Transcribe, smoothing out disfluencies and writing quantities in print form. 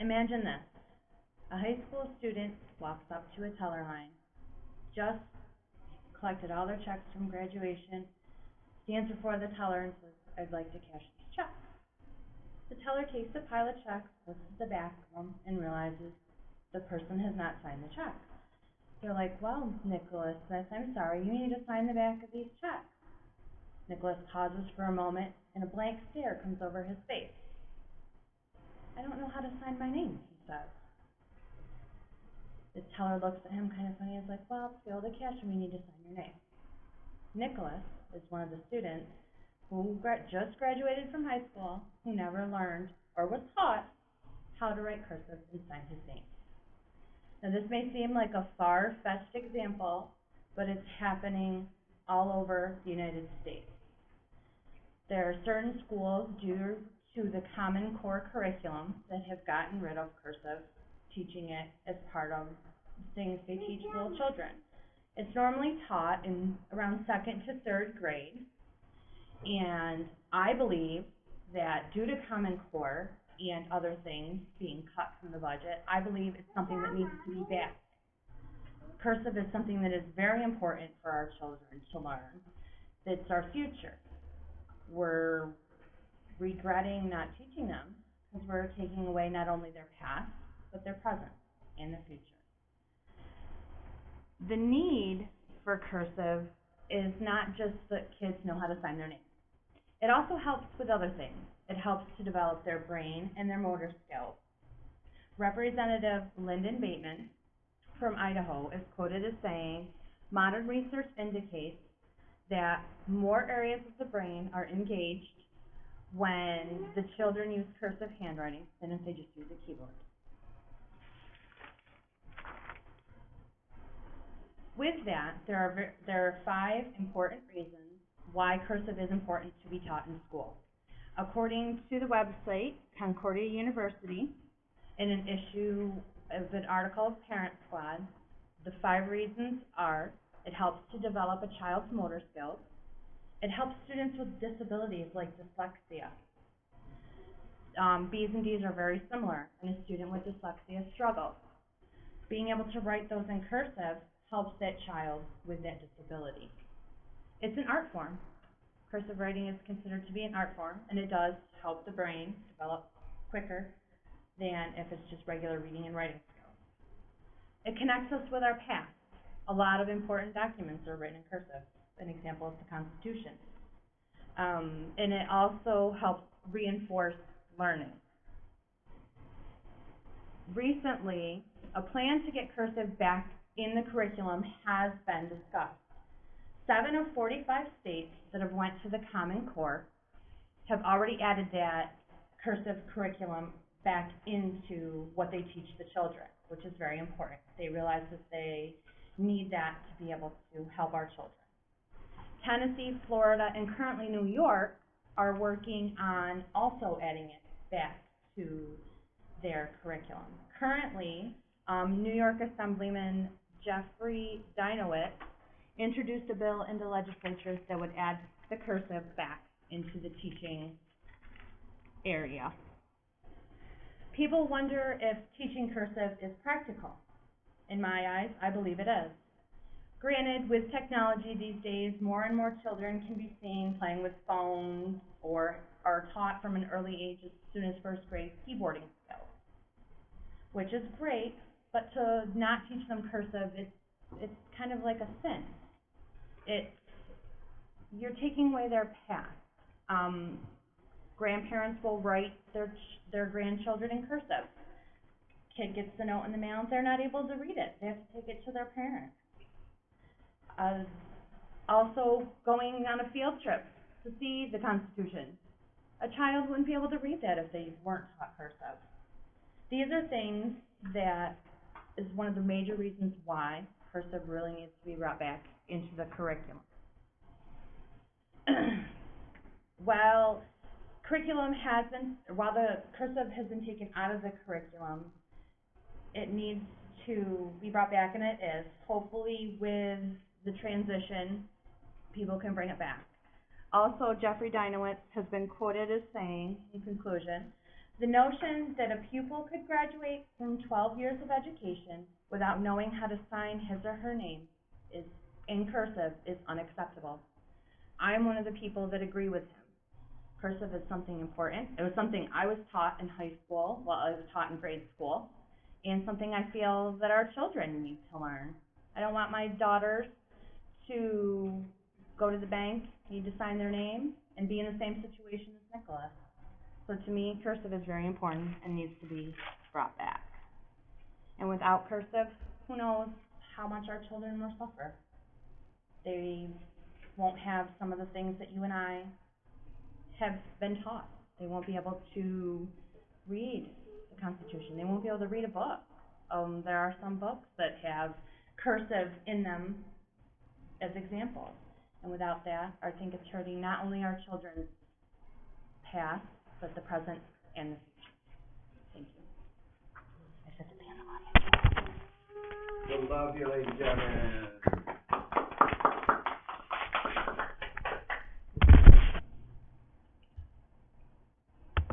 Imagine this. A high school student walks up to a teller line, just collected all their checks from graduation, stands before the teller and says, "I'd like to cash these checks." The teller takes the pile of checks, looks at the back of them, and realizes the person has not signed the check. They're like, "Well, Nicholas Smith, I'm sorry, you need to sign the back of these checks." Nicholas pauses for a moment, and a blank stare comes over his face. "I don't know how to sign my name," he says. The teller looks at him kind of funny and is like, "Well, to be able to cash them, you need to sign your name." Nicholas is one of the students who just graduated from high school, who never learned or was taught how to write cursive and sign his name. Now, this may seem like a far-fetched example, but it's happening all over the United States. There are certain schools, due to the Common Core curriculum, that have gotten rid of cursive, teaching it as part of things they teach little children. It's normally taught in around 2nd to 3rd grade, and I believe that due to Common Core and other things being cut from the budget, I believe it's something that needs to be back. Cursive is something that is very important for our children to learn. It's our future. We're regretting not teaching them because we're taking away not only their past, but their present and their future. The need for cursive is not just that kids know how to sign their name. It also helps with other things. It helps to develop their brain and their motor skills. Representative Lyndon Bateman from Idaho is quoted as saying, "Modern research indicates that more areas of the brain are engaged when the children use cursive handwriting than if they just use a keyboard." With that, there are 5 important reasons why cursive is important to be taught in school. According to the website, Concordia University, in an issue of an article of Parent Squad, the 5 reasons are: it helps to develop a child's motor skills. It helps students with disabilities like dyslexia. B's and D's are very similar, and a student with dyslexia struggles. Being able to write those in cursive helps that child with that disability. It's an art form. Cursive writing is considered to be an art form, and it does help the brain develop quicker than if it's just regular reading and writing skills. It connects us with our past. A lot of important documents are written in cursive. An example is the Constitution. And it also helps reinforce learning. Recently, a plan to get cursive back in the curriculum has been discussed. 7 of 45 states that have went to the Common Core have already added that cursive curriculum back into what they teach the children, which is very important. They realize that they need that to be able to help our children. Tennessee, Florida, and currently New York are working on also adding it back to their curriculum. Currently, New York Assemblyman Jeffrey Dinowitz introduced a bill into legislatures that would add the cursive back into the teaching area. People wonder if teaching cursive is practical. In my eyes, I believe it is. Granted, with technology these days, more and more children can be seen playing with phones or are taught from an early age, as soon as 1st grade, keyboarding skills, which is great, but to not teach them cursive, it's kind of like a sin. You're taking away their past. Grandparents will write their grandchildren in cursive. Kid gets the note in the mail, they're not able to read it. They have to take it to their parents. Also, going on a field trip to see the Constitution. A child wouldn't be able to read that if they weren't taught cursive. These are things that is one of the major reasons why cursive really needs to be brought back into the curriculum. While the cursive has been taken out of the curriculum, it needs to be brought back, and it is. Hopefully, with the transition, people can bring it back. Also, Jeffrey Dinowitz has been quoted as saying, in conclusion, The notion that a pupil could graduate from 12 years of education without knowing how to sign his or her name is in cursive is unacceptable. I'm one of the people that agree with him. Cursive is something important. It was something I was taught in high school, well, I was taught in grade school, and something I feel that our children need to learn. I don't want my daughters to go to the bank, need to sign their name, and be in the same situation as Nicholas. So to me, cursive is very important and needs to be brought back. And without cursive, who knows how much our children will suffer. They won't have some of the things that you and I have been taught. They won't be able to read the Constitution. They won't be able to read a book. There are some books that have cursive in them as examples. And without that, I think it's hurting not only our children's past, but the present and the future. Thank you. I said to be in the audience. We love you, ladies and gentlemen.